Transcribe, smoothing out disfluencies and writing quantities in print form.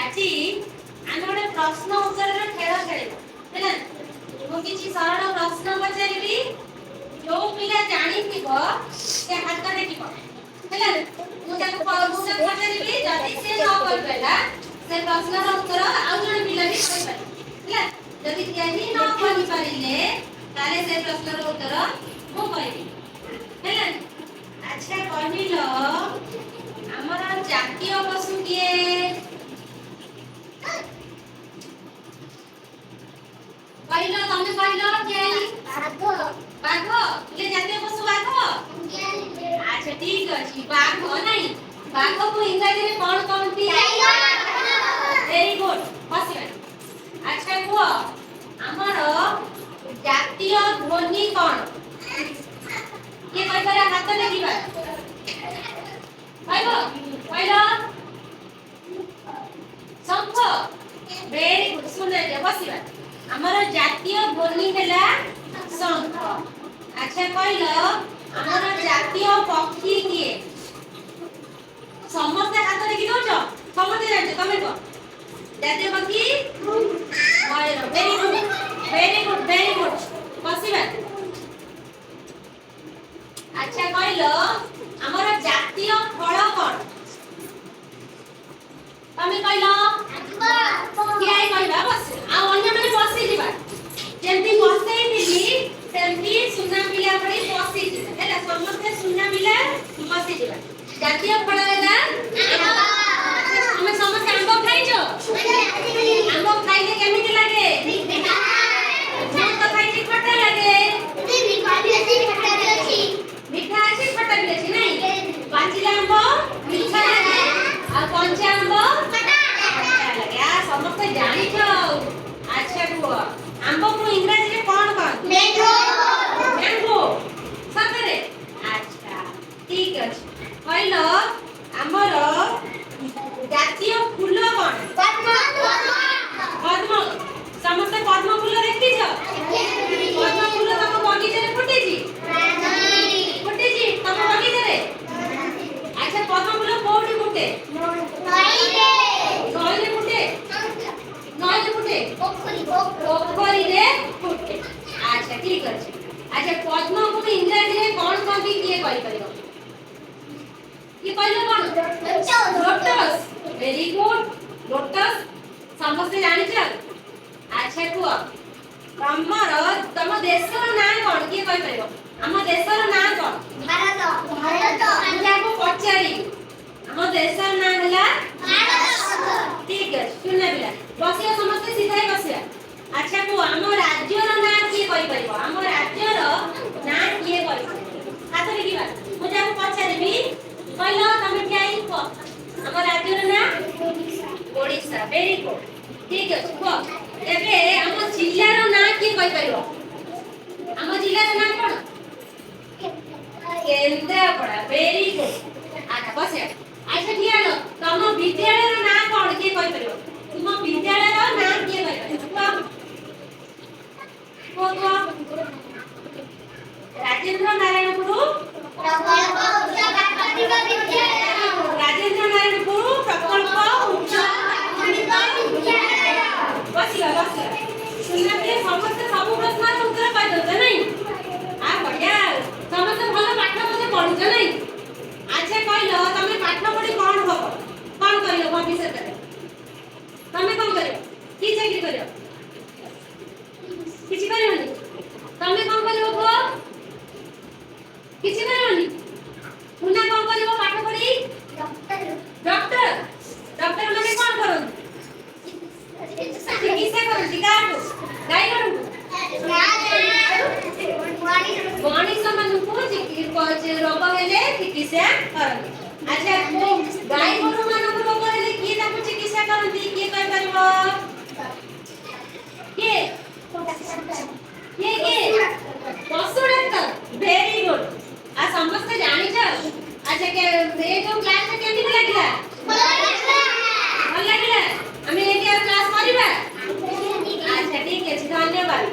ଆଜି ଆମେ ଗୋଟେ ପ୍ରଶ୍ନ ଉତ୍ତରର ଖେଳ ଖେଳିବା ହେଲା। ମୁଁ କିଛି ସରଳ ପ୍ରଶ୍ନ ପଚାରିବି, ଯୋଉ ପିଲା ଜାଣିଥିବ ସେ ହାତ ଟେକିବ ହେଲା। ମୁଁ ତାକୁ ପଚାରିବି, ଯଦି ସେ ନ କହିପାରିଲା ସେ ପ୍ରଶ୍ନର ଉତ୍ତର ଆଉ ଜଣେ ପିଲା ବି କହିପାରିବ ହେଲା। ଯଦି କେହି ନ କହିପାରିଲେ ତାହେଲେ ସେ ପ୍ରଶ୍ନର ଉତ୍ତର ମୁଁ କହିବି ହେଲା। ଆଚ୍ଛା କହିଲ, ଆମର ଜାତୀୟ ପଶୁ କିଏ? କହିଲ, ତମେ କହିଲ କିଏ? ବାଘ। ବାଘ କିଏ? ଜାତୀୟ ପଶୁ ବାଘ। ଆଚ୍ଛା ଠିକ ଅଛି, ବାଘ ନାହିଁ। ବାଘକୁ ଇଂରାଜୀରେ କଣ କହନ୍ତି? ଭେରି ଗୁଡ, ବସିବା। ଆଚ୍ଛା କୁହ, ଆମର ଜାତୀୟ ଧ୍ୱନି କଣ? କିଏ କହିପାରିବ? ହାତ ଟେକିବା। କହିବ? କହିଲ। ଶଙ୍ଖ। ଭେରି ଗୁଡ, ସୁନ୍ଦର, ବସିବା। ଆମର ଜାତୀୟ ଧ୍ୱନି ହେଲା ଶଙ୍ଖ। ଆଚ୍ଛା କହିଲ, ଆମର ଜାତୀୟ ପକ୍ଷୀ କିଏ? ସମସ୍ତେ ହାତ ଟେକି ଦଉଛ, ସମସ୍ତେ ଜାଣିଛ, ତମେ କହ। ଜାତୀୟ ପକ୍ଷୀ ମୟୂର। Very good, very good, very good, ବସିବା। ଆଚ୍ଛା କହିଲ, ଆମର ଜାତୀୟ ଫଳ କଣ? ତମେ କହିଲ। କିଏ କହିବା? ବସ। ଆଉ ଅନ୍ୟମାନେ ବସିଯିବା। ଯେମିତି ବସେଇଥିଲି ସେମିତି ସୁନା ପିଲା ଭଳି ବସିଯିବା ହେଲା। ସମସ୍ତେ ସୁନା ପିଲା ବସିଯିବା। ଜାତୀୟ ଫଳ ହେଲା ଆମ୍ବ। ଆମେ ସମସ୍ତେ ଆମ୍ବ ଖାଇଛ? ଆମ୍ବ ଖାଇଲେ କେମିତି ଲାଗେ? ମୁଁ ତ ଖାଇଛି, ଖଟା ଲାଗେ। ମିଠା ଅଛି, ଖଟା ବି ଅଛି, ନାଇଁ? ପାଚିଲା ଆମ୍ବ ମିଠା ଲାଗେ, ଆଉ କଞ୍ଚା ଆମ୍ବ ଖଟା ଲାଗେ। ସମସ୍ତେ ଜାଣିଛ ଆଉ। ଆଚ୍ଛା କୁହ, ଆମ୍ବକୁ ଇଂରାଜୀରେ କଣ କହନ୍ତି? ମ୍ୟାଙ୍ଗୋ। ସତରେ? ଆଚ୍ଛା ଠିକ ଅଛି। କହିଲ, ଆମର ଜାତୀୟ ଫୁଲ କଣ? ପଦ୍ମ। ସମସ୍ତେ ପଦ୍ମ ଫୁଲ ଦେଖିଛ? ପଦ୍ମ ଫୁଲ ତମ ବଗିଚାରେ ଫୁଟିଛି? ଫୁଟିଛି ତମ ବଗିଚାରେ? ଆଚ୍ଛା ପଦ୍ମ ଫୁଲ କୋଉଠି ଫୁଟେ? ନଈରେ ଫୁଟେ? ନଈରେ ଫୁଟେ? ପୋଖରୀରେ ଫୁଟେ। ଆଚ୍ଛା ଠିକ ଅଛି। ଆଚ୍ଛା ପଦ୍ମକୁ ଇଂରାଜୀରେ କଣ କହନ୍ତି? କିଏ କହିପାରିବ? କିଏ କହିଲ? କଣ? ଲୋଟସ୍। Very good, lotus. ସମସ୍ତେ ଜାଣିଛ? ଆଚ୍ଛା କୁହ, ତମ ଦେଶର ନାଁ କଣ? କିଏ କହିପାରିବ? ଆମ ଦେଶର ନାଁ କଣ? ମୁଁ ଯାହାକୁ ପଚାରିବି, ଆମ ଦେଶର ନାଁ ହେଲା ଠିକ ଅଛି। ଶୁଣିଲା ପିଲା ବସିବା, ସମସ୍ତେ ସିଧା ହେଇ ବସିବା। ଆଚ୍ଛା କୁହ, ଆମ ରାଜ୍ୟର ନାଁ କିଏ କହିପାରିବ? ଆମ ରାଜ୍ୟର ନାଁ କିଏ କହିପାରିବ? ହାତ ଟେକିବା। ମୁଁ ଯାହାକୁ ପଚାରିବି, କହିଲ, ତମେ ଠିଆ ହେଇକି କୁହ, ଆମ ରାଜ୍ୟର ନାଁ ଓଡ଼ିଶା। ଭେରି ଗୁଡ, ଠିକ ଅଛି। କୁହ, ଏବେ ଆମ ଜିଲ୍ଲାର ନାଁ କିଏ କହିପାରିବ? ଆମ ଜିଲ୍ଲାର ନାଁ କଣ? କେନ୍ଦ୍ରାପଡ଼ା। Very good. ଆଚ୍ଛା ବସିବା। ଆଚ୍ଛା ଠିଆ ହେଲ, ତମ ବିଦ୍ୟାଳୟର ନାଁ କଣ? କିଏ କହିପାରିବ? ତୁମ ବିଦ୍ୟାଳୟର ନାଁ କିଏ କହିପାରିବ? କୁହ କୁହ। ରାଜେନ୍ଦ୍ର ନାରାୟଣପୁର ରାଜେନ୍ଦ୍ର ନାରାୟଣପୁର ପ୍ରକଳ୍ପ ଉଚ୍ଚ ମାଧ୍ୟମିକ ବିଦ୍ୟାଳୟ। ବସିବା, ବସିବା। ଶୁଣିଲା ପିଲା ସମସ୍ତେ ସବୁ ପ୍ରଶ୍ନର ଉତ୍ତର କହିଦଉଛ, ନାଇଁ? ବଢିଆ। ସମସ୍ତେ ଭଲ ପାଠ ବୋଧେ ପଢୁଛ, ନାଇଁ? ଆଚ୍ଛା କହିଲ, ତମେ ପାଠ ପଢି କଣ ହବ? କଣ କରିବ ଭବିଷ୍ୟତରେ? ତମେ କଣ କରିବ? କି ଚାକିରି କରିବ? କିଛି କରିବନି? ତମେ କଣ କରିବ କୁହ? କିଛି କରିବନି? ମୁନା କଣ କରିବ ପାଠ ପଢି? ଡକ୍ଟର। ଡକ୍ଟର ମାନେ କଣ କରନ୍ତି? ଚିକିତ୍ସା କରନ୍ତି। କାହାକୁ? ଗାଈ ଗୋରୁଙ୍କୁ? ମଣିଷ ମାନଙ୍କୁ ରୋଗ ହେଲେ ଚିକିତ୍ସା କରନ୍ତି। ଆଚ୍ଛା ଗାଈ ଗୋରୁ ମାନଙ୍କୁ ରୋଗ ହେଲେ କିଏ ତାକୁ ଚିକିତ୍ସା କରନ୍ତି? କିଏ କହିପାରିବ? କିଏ? କିଏ? ପଶୁ ଡାକ୍ତର। Very good. ସମସ୍ତେ ଜାଣିଛ? ଆଚ୍ଛା ଏ ଯୋଉ କ୍ଲାସଟା କେମିତି ଲାଗିଲା? ଭଲ ଲାଗିଲା? ଆମେ ଏଠି ଆଉ କ୍ଲାସ କରିବା? ଆଚ୍ଛା ଠିକ ଅଛି, ଧନ୍ୟବାଦ।